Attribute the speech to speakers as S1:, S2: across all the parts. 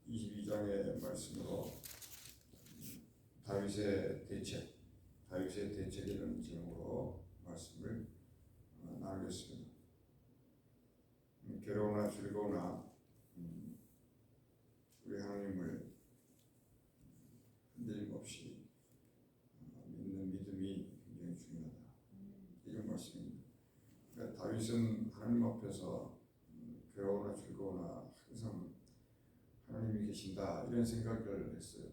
S1: 22장의 말씀으로 다윗의 대책이라는 제목으로 말씀을 나누겠습니다. 괴로우나 즐거우나 우리 하나님을 흔들림 없이 믿는 믿음이 굉장히 중요하다, 이런 말씀입니다. 그러니까 다윗은 하나님 앞에서 괴로우나 즐거우나 항상 하나님이 계신다, 이런 생각을 했어요.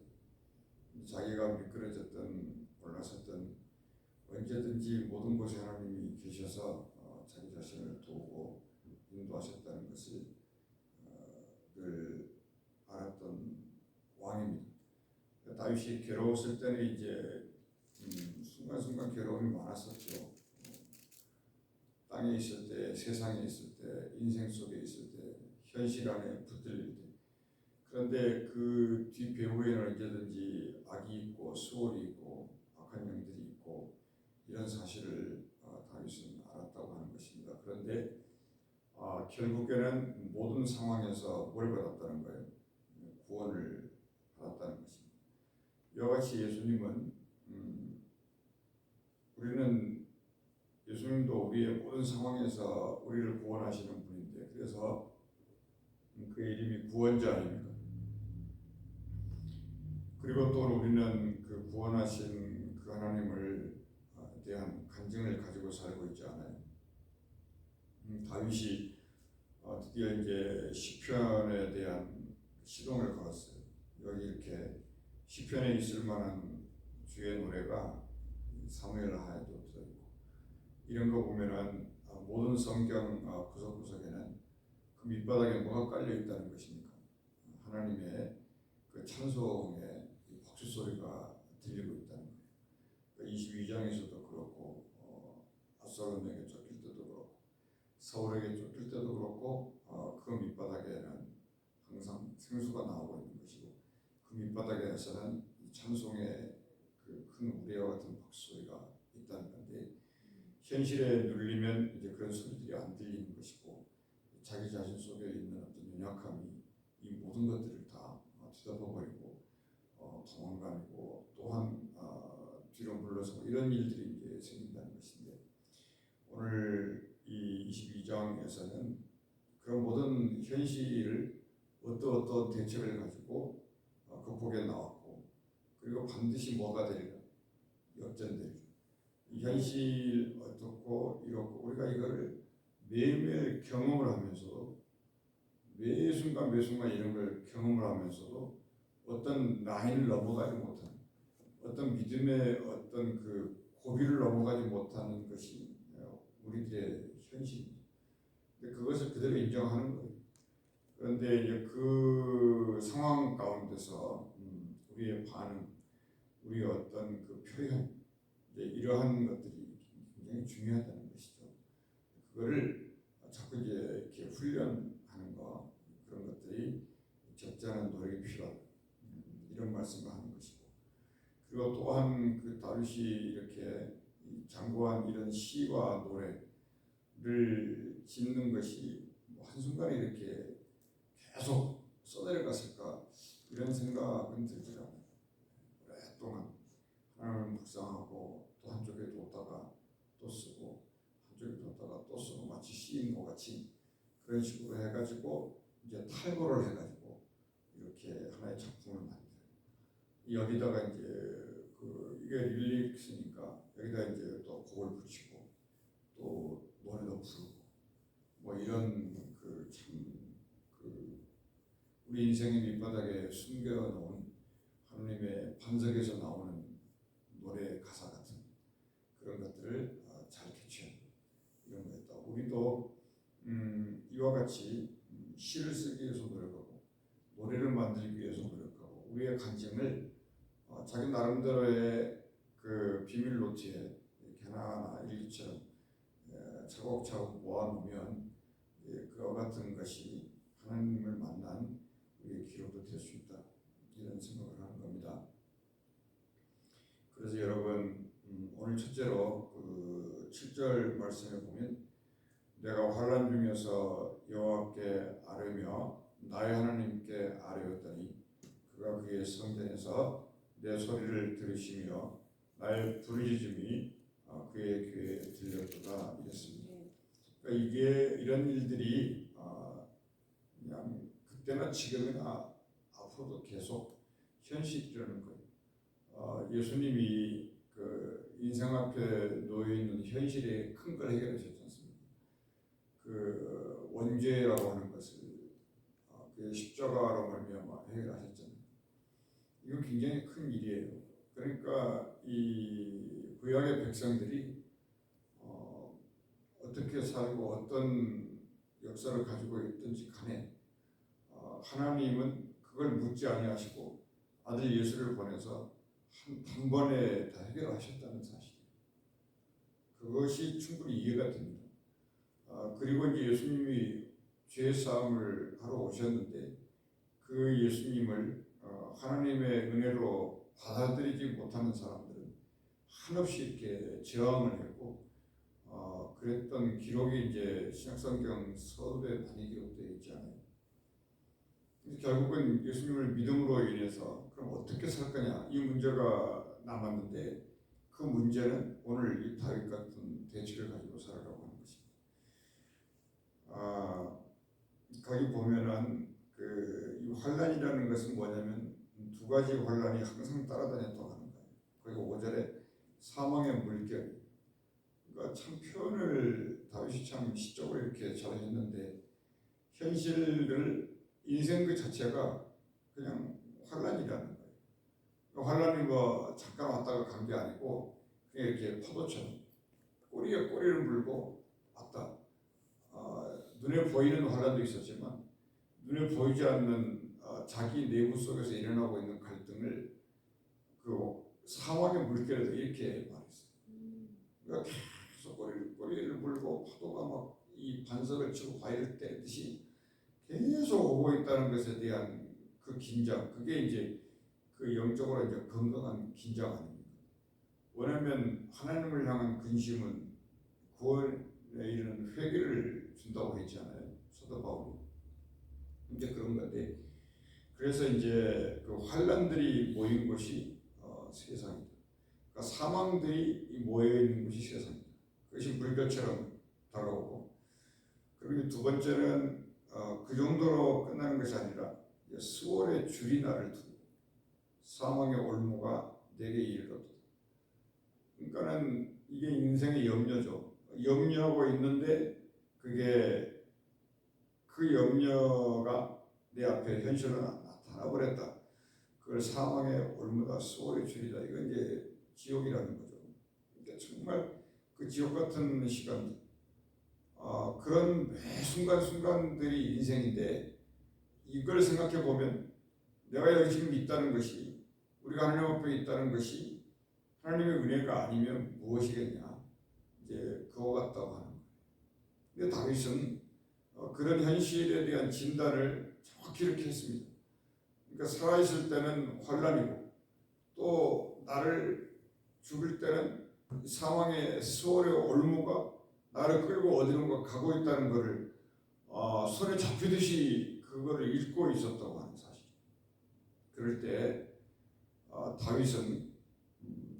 S1: 자기가 미끄러졌든 올라섰든 언제든지 모든 곳에 하나님이 계셔서 자기 자신을 도우고 인도하셨다는 것을 늘 알았던 왕입니다. 다윗이 괴로웠을 때는 이제 순간순간 괴로움이 많았었죠. 땅에 있을 때, 세상에 있을 때, 인생 속에 있을 때, 현실 안에 붙들릴 때. 그런데 그 뒷배후에는 언제든지 악이 있고 수월이 있고 악한 영들이 있고 이런 사실을 다윗은 알았다고 하는 것입니다. 그런데 결국에는 모든 상황에서 뭘 받았다는 거예요? 구원을 받았다는 것입니다. 이와 같이 예수님은 우리는 예수님도 우리의 모든 상황에서 우리를 구원하시는 분인데, 그래서 그 이름이 구원자 아닙니까? 그리고 또 우리는 그 구원하신 그 하나님을 대한 간증을 가지고 살고 있지 않아요? 다윗이 드디어 이제 시편에 대한 시동을 걸었어요. 여기 이렇게 시편에 있을 만한 주의 노래가 사무엘하에도 들어있고, 이런 거 보면은 모든 성경 구석구석에는 그 밑바닥에 뭐가 깔려 있다는 것입니까? 하나님의 그 찬송의 박수 소리가 들리고 있다는 거예요. 22장에서도 그렇고 압살롬에게 쫓길 때도 그렇고 사울에게 쫓길 때도 그렇고 그 밑바닥에는 항상 생수가 나오고 있는 것이고, 그 밑바닥에서는 찬송의 그 큰 우레와 같은 박수 소리가 있다는 건데, 현실에 눌리면 이제 그런 소리들이 안 들리는 것이고, 자기 자신 속에 있는 어떤 연약함이 이 모든 것들을 다 뒤덮어버리고 도망가고 또한 뒤로 물러서고 이런 일들이 이제 생긴다는 것인데, 오늘 이 22장에서는 그런 모든 현실을 어떤 대책을 가지고 극복해 나왔고, 그리고 반드시 뭐가 되리라, 역전되리라. 이 현실 어떻고 이렇고 우리가 이거를 매일매일 경험을 하면서도, 매 순간 이런 걸 경험을 하면서도 어떤 라인을 넘어가지 못하는, 어떤 믿음의 어떤 그 고비를 넘어가지 못하는 것이 우리들의 현실입니다. 근데 그것을 그대로 인정하는 거예요. 그런데 이제 그 상황 가운데서 우리의 반응, 우리의 어떤 그 표현, 이제 이러한 것들이 굉장히 중요하다는 것이죠. 그거를 자꾸 이제 이렇게 훈련하는 거, 그런 것들이 적잖은 노력이 필요하다, 이런 말씀을 하는 것이고, 그리고 또한 그 다윗이 이렇게 장구한 이런 시와 노래를 짓는 것이 한순간에 이렇게 계속 써내려갔을까, 이런 생각은 들지 않아요. 오랫동안 하나님을 묵상하고 또 한쪽에 뒀다가 또 쓰고, 한쪽에 뒀다가 또 쓰고, 마치 시인과 같이 그런 식으로 해가지고 이제 탈고를 해가지고 이렇게 하나의 작품을 만들어요. 여기다가 이제 이게 릴릭스니까 여기다 이제 또 곡을 붙이고 또 노래도 부르고, 뭐 이런 우리 인생의 밑바닥에 숨겨놓은 하나님의 반석에서 나오는 노래 가사 같은 그런 것들을 잘 캐치하는 이런 거였다. 우리도 이와 같이 시를 쓰기 위해서 노력하고 노래를 만들기 위해서 노력하고, 우리의 간증을 자기 나름대로의 그 비밀 노트에 이렇게 하나하나 일기처럼 차곡차곡 모아놓으면 그와 같은 것이 하나님을 만난 우리의 기록도 될 수 있다, 이런 생각을 하는 겁니다. 그래서 여러분, 오늘 첫째로 그 7절 말씀에 보면 내가 환난 중에서 여호와께 아뢰며 나의 하나님께 아뢰었더니 그가 그의 성전에서 내 소리를 들으시며 나의 부르짖음이 그의 귀에 들렸도다 이랬습니다. 그러니까 이게 이런 일들이 그냥 그때나 지금이나 앞으로도 계속 현실이라는 거예요. 예수님이 그 인생 앞에 놓여 있는 현실의 큰 걸 해결하셨지 않습니까? 그 원죄라고 하는 것을 그 십자가로 말미암아 해결하셨잖아요. 이건 굉장히 큰 일이에요. 그러니까 이 구약의 백성들이 어떻게 살고 어떤 역사를 가지고 있든지 간에 하나님은 그걸 묻지 아니하시고 아들 예수를 보내서 한 번에 다 해결하셨다는 사실. 그것이 충분히 이해가 됩니다. 그리고 이제 예수님이 죄 사함을 하러 오셨는데 그 예수님을 하나님의 은혜로 받아들이지 못하는 사람들은 한없이 이렇게 저항을 했고 그랬던 기록이 이제 신약성경 서두에 많이 기록되어 있지 않아요. 그래서 결국은 예수님을 믿음으로 인해서 그럼 어떻게 살 거냐 이 문제가 남았는데 그 문제는 오늘 이 다윗 같은 대치를 가지고 살아가고 하는 것입니다. 거기 보면은 이 환란이라는 것은 뭐냐면 두 가지 환란이 항상 따라다녔다고 하는 거예요. 그리고 5절에 사망의 물결. 그러니까 참 표현을 다윗이 참 시적으로 이렇게 잘 했는데 현실을 인생 그 자체가 그냥 환란이라는 거예요. 환란이 뭐 잠깐 왔다가 간 게 아니고 그냥 이렇게 파도처럼 꼬리에 꼬리를 물고 왔다. 눈에 보이는 환란도 있었지만 눈에 보이지 않는 자기 내부 속에서 일어나고 있는 갈등을 그 사망의 물결에서 이렇게 말했어요. 그러니까 계속 꼬리를 물고 파도가 막 이 반석을 치고 바위를 때리듯이 계속 오고 있다는 것에 대한 그 긴장, 그게 이제 그 영적으로 이제 건강한 긴장 아닙니까? 왜냐하면 하나님을 향한 근심은 구원에 이르는 회개를 준다고 했잖아요. 사도 바울이. 이제 그런 건데, 그래서 이제 그 환란들이 모인 곳이 세상이다. 그러니까 사망들이 모여 있는 곳이 세상이다. 그것이 물결처럼 다가오고, 그리고 두 번째는 그 정도로 끝나는 것이 아니라 수월의 줄이 나를 두고 사망의 올무가 내게 이르렀다. 그러니까는 이게 인생의 염려죠. 염려하고 있는데 그게 그 염려가 내 앞에 현실로 나타나 버렸다. 그걸 사망의 올무다 수월의 줄이다. 이건 이제 지옥이라는 거죠. 그러니까 정말 그 지옥 같은 시간. 그런 매 순간순간들이 인생인데 이걸 생각해 보면 내가 여기 지금 있다는 것이 우리가 하나님 앞에 있다는 것이 하나님의 은혜가 아니면 무엇이겠냐 이제 그와 같다고 하는 거예요. 근데 다윗은 그런 현실에 대한 진단을 정확히 이렇게 했습니다. 그러니까 살아있을 때는 환란이고 또 나를 죽일 때는 사망의 수월의 올무가 나를 끌고 어디론가 가고 있다는 것을 손에 잡히듯이 그거를 읽고 있었다고 하는 사실. 그럴 때 다윗은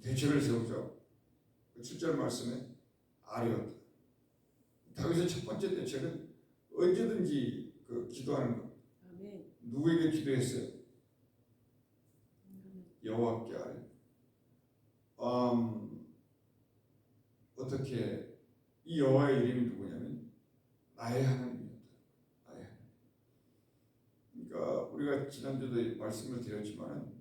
S1: 대책을 세우죠. 7절 말씀에 아뢰었다. 다윗의 첫 번째 대책은 언제든지 기도하는 것. 아멘. 누구에게 기도했어요? 여호와께 아뢰. 어떻게 이 여호와의 이름이 누구냐면 나의 하나님이었다. 나의 하나님. 그러니까 우리가 지난주도 말씀을 드렸지만은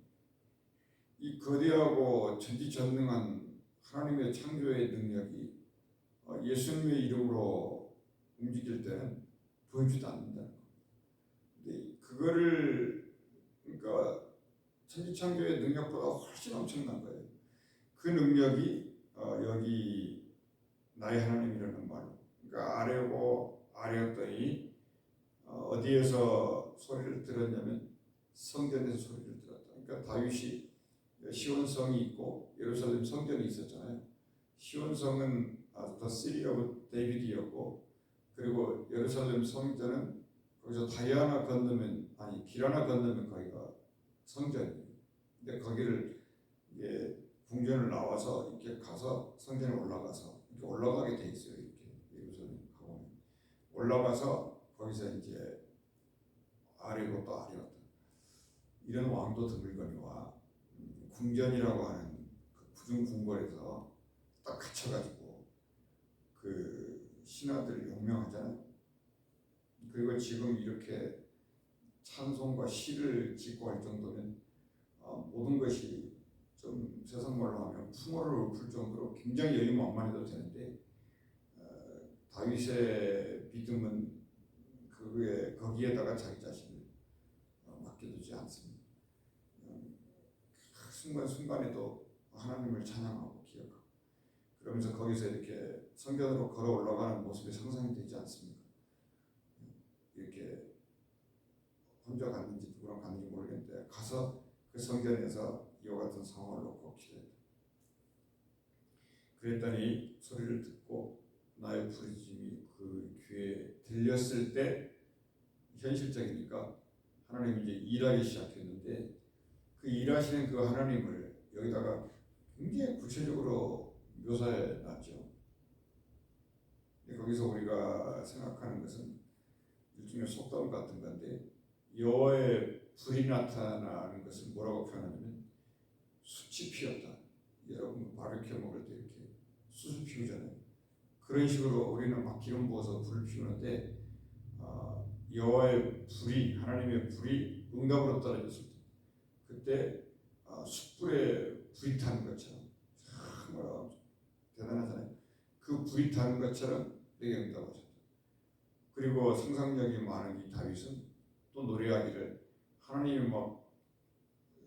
S1: 이 거대하고 전지전능한 하나님의 창조의 능력이 예수님의 이름으로 움직일 때는 보여주지 않는다는 거. 근데 그거를 그러니까 천지창조의 능력보다 훨씬 엄청난 거예요. 그 능력이 여기 나의 하나님이라는 말로. 그러니까 아뢰었더니 어디에서 소리를 들었냐면 성전에서 소리를 들었다. 그러니까 다윗이 시온성이 있고 예루살렘 성전이 있었잖아요. 시온성은 The City of David이었고 그리고 예루살렘 성전은 거기서 다리 하나 건너면 아니 길 하나 건너면 거기가 성전이에요. 근데 거기를 이게 궁전을 나와서 이렇게 가서 성전에 올라가서 이렇게 올라가게 돼 있어요. 이렇게 예루살렘 가보면 올라가서 거기서 이제 아래로 또 아래로 이런 왕도 드물거니와 궁전이라고 하는 그 굳은 궁궐에서 딱 갇혀가지고 그 신하들 용명하잖아요. 그리고 지금 이렇게 찬송과 시를 짓고 할 정도면 모든 것이 좀 세상 말로 하면 풍어를 읊을 정도로 굉장히 여유만만해도 되는데 다윗의 믿음은 그에 거기에다가 자기 자신을 맡겨두지 않습니다. 순간순간에도 하나님을 찬양하고 기억하고 그러면서 거기서 이렇게 성전으로 걸어 올라가는 모습이 상상이 되지 않습니까? 이렇게 혼자 갔는지 누구랑 갔는지 모르겠는데 가서 그 성전에서 이와 같은 상황을 놓고 기도했다. 그랬더니 소리를 듣고 나의 부르짖음이 그 귀에 들렸을 때 현실적이니까 하나님이 이제 일하기 시작했는데 그 일하시는 그 하나님을 여기다가 굉장히 구체적으로 묘사해 놨죠. 거기서 우리가 생각하는 것은 일종의 속담 같은 건데 여호와의 불이 나타나는 것을 뭐라고 표현하냐면 숯이 피었다. 여러분 바베큐 먹을 때 이렇게 숯을 피우잖아요. 그런 식으로 우리는 막 기름 부어서 불을 피우는데 여호와의 불이 하나님의 불이 응답으로 떨어졌을 때 그때 숯불에 불이 타는 것처럼 정말 대단하잖아요. 그 불이 타는 것처럼 내게 응답하셨다. 그리고 상상력이 많은 이 다윗은 또 노래하기를 하나님이 막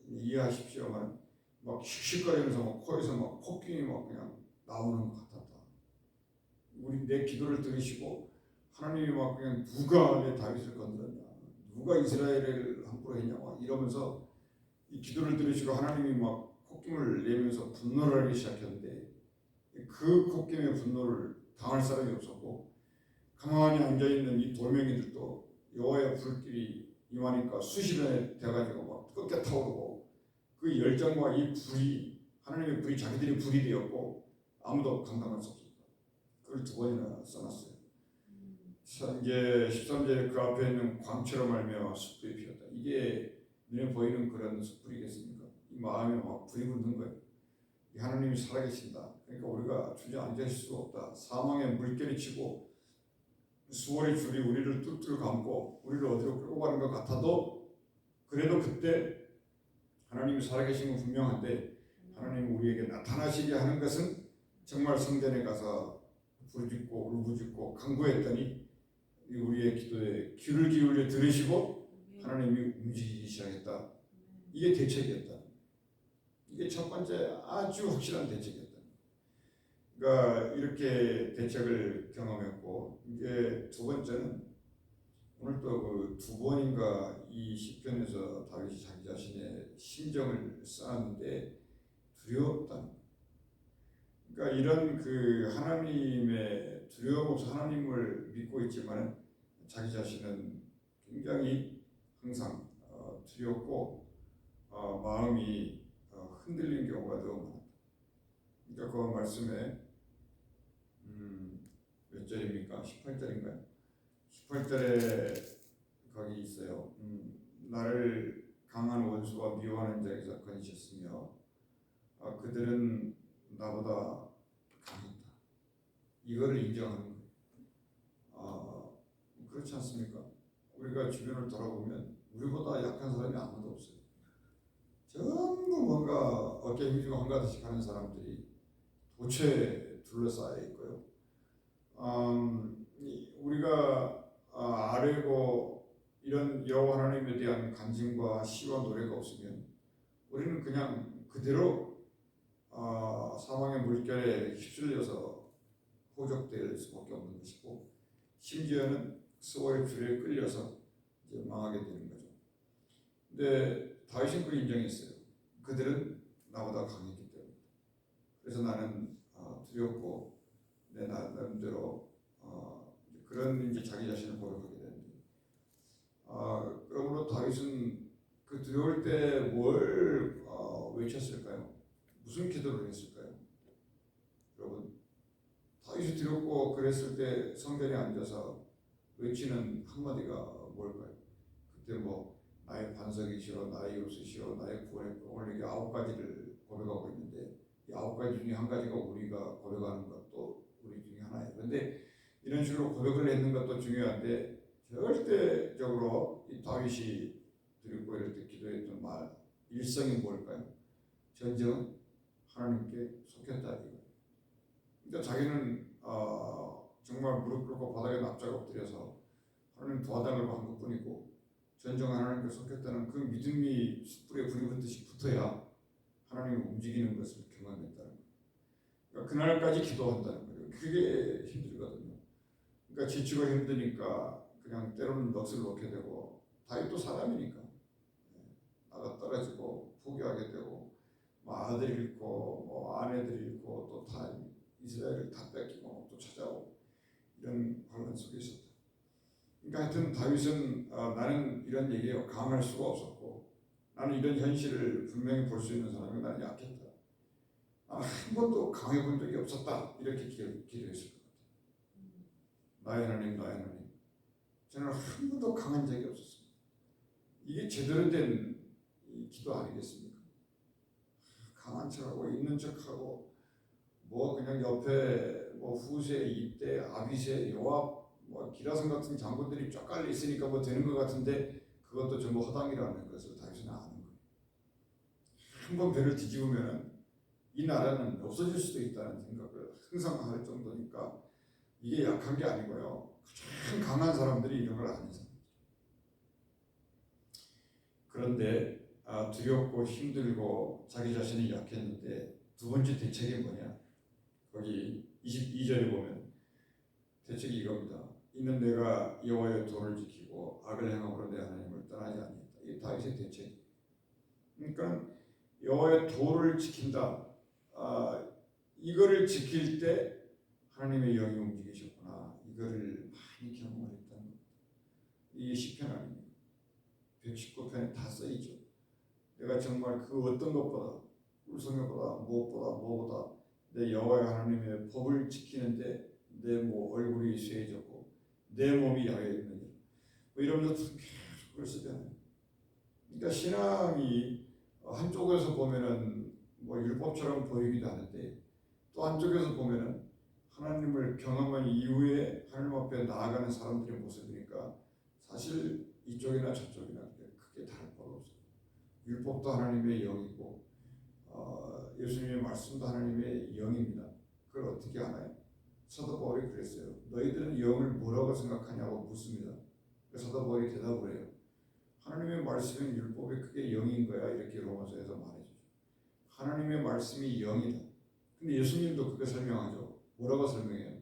S1: 이해하십시오만 막 씩씩거리면서 막 코에서 막 콧김이 막 그냥 나오는 것 같았다. 우리 내 기도를 들으시고 하나님이 막 그냥 누가 내 다윗을 건드렸냐, 누가 이스라엘을 함부로 했냐 막 이러면서 이 기도를 들으시고 하나님이 막 콧김을 내면서 분노를 하기 시작했는데 그 콧김의 분노를 당할 사람이 없었고 가만히 앉아있는 이 돌멩이들도 여호와의 불길이 임하니까 수십 년에 돼가지고 막 끄게 타오르고 그 열정과 이 불이 하나님의 불이 자기들이 불이 되었고 아무도 감당할 수 없었다. 그걸 두 번이나 써놨어요. 이제 13절에 그 앞에 있는 광채로 말미암아 숯불이 피었다. 이게 눈에 보이는 그런 숯불이겠습니까? 이 마음에 막 불이 붙는 거예요. 하나님이 살아계신다. 그러니까 우리가 주저앉아 있을 수가 없다. 사망의 물결이 치고 수월의 줄이 우리를 뚫뚫 감고 우리를 어디로 끌고 가는 것 같아도 그래도 그때 하나님이 살아계신 건 분명한데 하나님이 우리에게 나타나시게 하는 것은 정말 성전에 가서 부르짖고 울부짖고 간구했더니 우리의 기도에 귀를 기울여 들으시고 하나님이 움직이기 시작했다. 이게 대책이었다. 이게 첫 번째 아주 확실한 대책이었다. 그러니까 이렇게 대책을 경험했고 이제 두 번째는 오늘 또 그 두 번인가 이 시편에서 다윗이 자기 자신의 심정을 쌓았는데 두려웠다. 그러니까 이런 그 하나님의 두려움 없이 하나님을 믿고 있지만 자기 자신은 굉장히 항상 두렵고 마음이 흔들린 경우가 너무 많다. 그러니까 그 말씀에 몇 절입니까? 18절인가요? 18절에 거기 있어요. 나를 강한 원수와 미워하는 자에게서 건지셨으며 그들은 나보다 강했다. 이거를 인정하는 거예요. 그렇지 않습니까? 우리가 주변을 돌아보면 우리보다 약한 사람이 아무도 없어요. 전부 뭔가 어깨 힘주고 한가득씩 하는 사람들이 도처에 둘러싸여 있고요. 우리가 아뢰고 이런 여호와 하나님에 대한 간증과 시와 노래가 없으면 우리는 그냥 그대로 사망의 물결에 휩쓸려서 호적될 수밖에 없는 것이고 심지어는 수월의 줄에 끌려서 이제 망하게 되는 거죠. 근데 다윗은 그 인정했어요. 그들은 나보다 강했기 때문에. 그래서 나는 두렵고 내 나름대로 그런 이제 자기 자신을 고백하게 되는데 그러므로 다윗은 그 두려울 때 뭘 외쳤을까요? 무슨 기도를 했을까요? 여러분, 다윗이 두렵고 그랬을 때 성전에 앉아서 외치는 한마디가 뭘까요? 그때 뭐 나의 반석이시여, 나의 요새시여, 나의 구원의 오늘 이게 9가지를 고백하고 있는데 이 9가지 중에 한 가지가 우리가 고백하는 것도 우리 중에 하나예요. 그런데 이런 식으로 고백을 했는 것도 중요한데 절대적으로 이 다윗이 두렵고 이럴 때 기도했던 말 일성이 뭘까요? 전쟁은 하나님께 속했다 이거. 그러니까 자기는 정말 무릎 꿇고 바닥에 납작 엎드려서 하나님 도와달라고 한 것뿐이고 전쟁 하나님께 속했다는 그 믿음이 숯불에 불이 붙듯이 붙어야 하나님이 움직이는 것을 경험했다는 거예요. 그러니까 그날까지 기도한다는 거예요. 그게 힘들거든요. 그러니까 지치고 힘드니까 그냥 때로는 넋을 놓게 되고 다윗도 사람이니까 나가 떨어지고 포기하게 되고 뭐 아들 잃고 뭐 아내들 잃고 또 다 이스라엘을 다 뺏기고 또 찾아오고 이런 혼란 속에 있었다. 그러니까 하여튼 다윗은 나는 이런 얘기예요. 강할 수가 없었고 나는 이런 현실을 분명히 볼 수 있는 사람이 나는 약했다. 나는 한 번도 강해 본 적이 없었다. 이렇게 기도했을 것 같아요. 나의 하나님, 나의 하나님. 저는 한 번도 강한 적이 없었습니다. 이게 제대로 된 기도 아니겠습니까? 강한 척하고 있는 척하고 뭐 그냥 옆에 뭐 후세, 입대, 아비세, 요압, 뭐 기라성 같은 장군들이 쫙 깔려 있으니까 뭐 되는 것 같은데 그것도 전부 허당이라는 것을 다윗은 아는 거예요. 한번 배를 뒤집으면 이 나라는 없어질 수도 있다는 생각을 항상 할 정도니까 이게 약한 게 아니고요. 가장 강한 사람들이 이런 걸 아는 사람. 그런데 두렵고 힘들고 자기 자신이 약했는데 두 번째 대책이 뭐냐? 거기 22절에 보면 대책이 이겁니다. 이는 내가 여호와의 도를 지키고 악을 행함으로 내 하나님을 떠나지 아니했다. 이 다윗의 대책. 그러니까 여호와의 도를 지킨다. 이거를 지킬 때 하나님의 영이 움직이셨구나. 이거를 많이 경험을 했다는 겁니다. 이게 시편 아닙니까? 119편에 다 써있죠. 내가 정말 그 어떤 것보다 불성령보다 무엇보다 내 여호와 하나님의 법을 지키는데 내 얼굴이 쇠해졌고 내 몸이 야외있느냐 뭐 이러면서 계속 그걸 쓰잖아요. 그러니까 신앙이 한쪽에서 보면은 율법처럼 보이기도 하는데 또 한쪽에서 보면은 하나님을 경험한 이후에 하나님 앞에 나아가는 사람들의 모습이니까 사실 이쪽이나 저쪽이나 크게 다를 바가 없어요. 율법도 하나님의 영이고 예수님의 말씀도 하나님의 영입니다. 그걸 어떻게 하나요? 사도 바울이 그랬어요. 너희들은 영을 뭐라고 생각하냐고 묻습니다. 사도 바울이 대답을 해요. 하나님의 말씀은 율법이 크게 영인 거야. 이렇게 로마서에서 말해주죠. 하나님의 말씀이 영이다. 근데 예수님도 그렇게 설명하죠. 뭐라고 설명해요?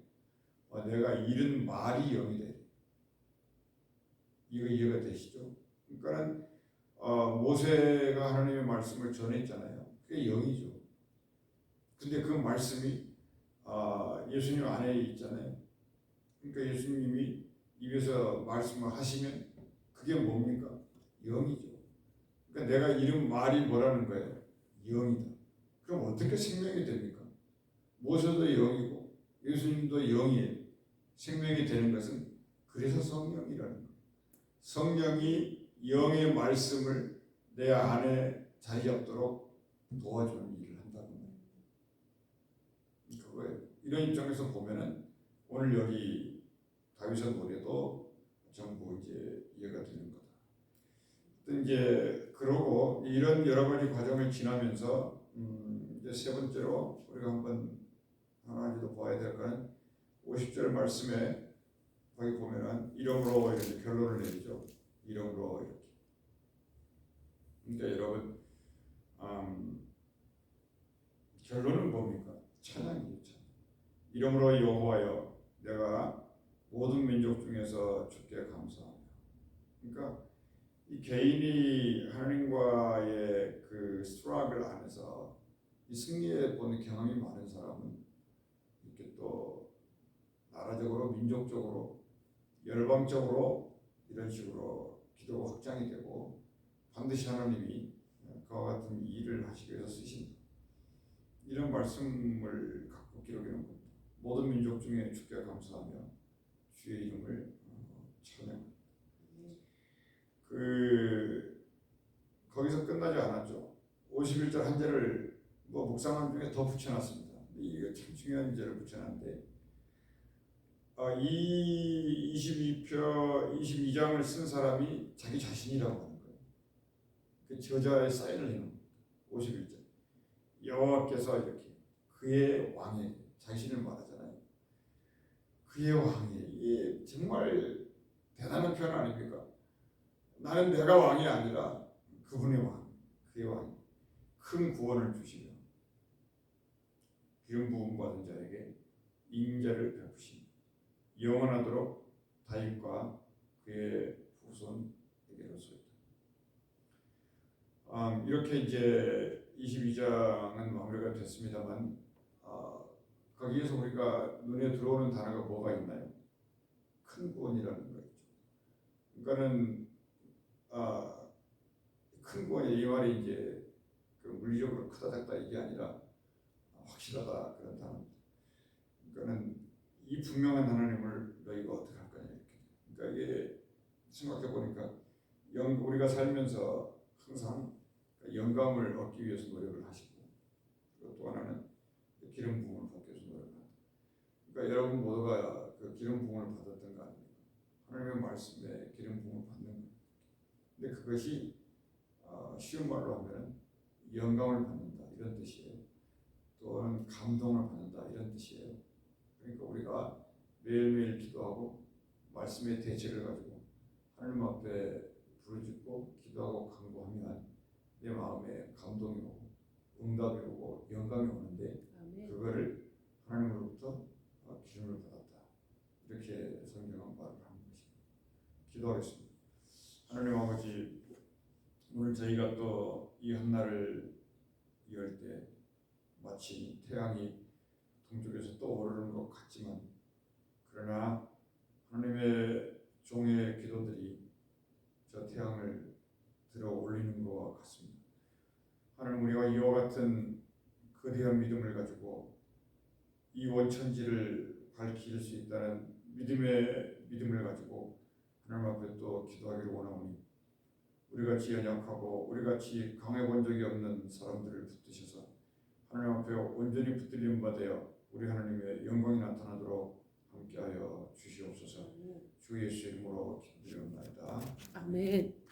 S1: 내가 잃은 말이 영이 돼. 이거 이해가 되시죠? 그러니까 모세가 하나님의 말씀을 전했잖아요. 그게 영이죠. 근데 그 말씀이 예수님 안에 있잖아요. 그러니까 예수님이 입에서 말씀을 하시면 그게 뭡니까? 영이죠. 그러니까 내가 잃은 말이 뭐라는 거예요? 영이다. 그럼 어떻게 생명이 됩니까? 모세도 영이고 예수님도 영이에요. 생명이 되는 것은 그래서 성령이라는 거예요. 성령이 영의 말씀을 내 안에 자리 잡도록 도와주는 일을 한다는 거예요. 그거예요. 이런 입장에서 보면은 오늘 여기 다윗의 노래도 전부 이제 이해가 되는 거다. 이제 그러고 이런 여러 가지 과정을 지나면서 이제 세 번째로 우리가 한번 하나 더 봐야 될 거는 50절 말씀에 거기 보면은 이름으로 이렇게 결론을 내리죠. 이름으로 이렇게. 그러니까 여러분 결론은 뭡니까? 찬양이죠. 이름으로 여호와여 내가 모든 민족 중에서 주께 감사하며. 그러니까 이 개인이 하나님과의 그 스트러글 안에서 이 승리에 보는 경험이 많은 사람은 이렇게 또 나라적으로 민족적으로 열방적으로 이런 식으로 기도가 확장이 되고 반드시 하나님이 그와 같은 일을 하시기 위해서 쓰신다. 이런 말씀을 갖고 기록해놓은 겁니다. 모든 민족 중에 주께 감사하며 주의 이름을 찬양합니다. 거기서 끝나지 않았죠. 51절 한 절을 묵상한 중에 더 붙여놨습니다. 이게 참 중요한 절을 붙여놨는데 이 22장을 쓴 사람이 자기 자신이라고 하는 거예요. 그 저자의 사인을 해놓은 겁니다. 51절 여호와께서 이렇게 그의 왕에게 자신을 말하잖아요. 그의 왕이 이게 정말 대단한 표현 아닙니까? 나는 내가 왕이 아니라 그분의 왕, 그의 왕, 큰 구원을 주시며 기름 부음 받은 자에게 인자를 베푸시며 영원하도록 다윗과 그의 후손에게로소이다. 이렇게 이제 22장은 마무리가 됐습니다만 거기에서 우리가 눈에 들어오는 단어가 뭐가 있나요? 큰 구원이라는 거 있죠. 그러니까는 큰 구원이 이 말이 이제 그 물리적으로 크다 작다 이게 아니라 확실하다 그런 단어입니다. 그러니까는 이 분명한 하나님을 너희가 어떻게 할 거냐 이렇게. 그러니까 이게 생각해 보니까 우리가 살면서 항상 영감을 얻기 위해서 노력을 하시고 그리고 또 하나는 기름 부음을 받기 위해서 노력을 한다. 그러니까 여러분 모두가 그 기름 부음을 받았던 거 아닙니까? 하나님의 말씀에 기름 부음을 받는 거예요. 근데 그것이 쉬운 말로 하면 영감을 받는다 이런 뜻이에요. 또는 감동을 받는다 이런 뜻이에요. 그러니까 우리가 매일매일 기도하고 말씀의 대체를 가지고 하나님 앞에 부르짖고 기도하고 간구하면 내 마음에 감동이 오고 응답이 오고 영감이 오는데 그거를 하나님으로부터 기름을 받았다. 이렇게 성경은 말을 하는 것입니다. 기도하겠습니다. 하나님 아버지, 오늘 저희가 또 이 한날을 열 때 마치 태양이 동쪽에서 떠오르는 것 같지만 그러나 하나님의 종의 기도들이 저 태양을 들어 올리는 것과 같습니다. 하나님, 우리가 이와 같은 거대한 믿음을 가지고 이 원천지를 밝힐 수 있다는 믿음을 가지고 하나님 앞에 또 기도하기를 원하오니 우리같이 연약하고 우리같이 강해 본 적이 없는 사람들을 붙드셔서 하나님 앞에 온전히 붙들림 받아 우리 하나님의 영광이 나타나도록 함께하여 주시옵소서. 주 예수의 이름으로 기도드리옵나이다.
S2: 아멘.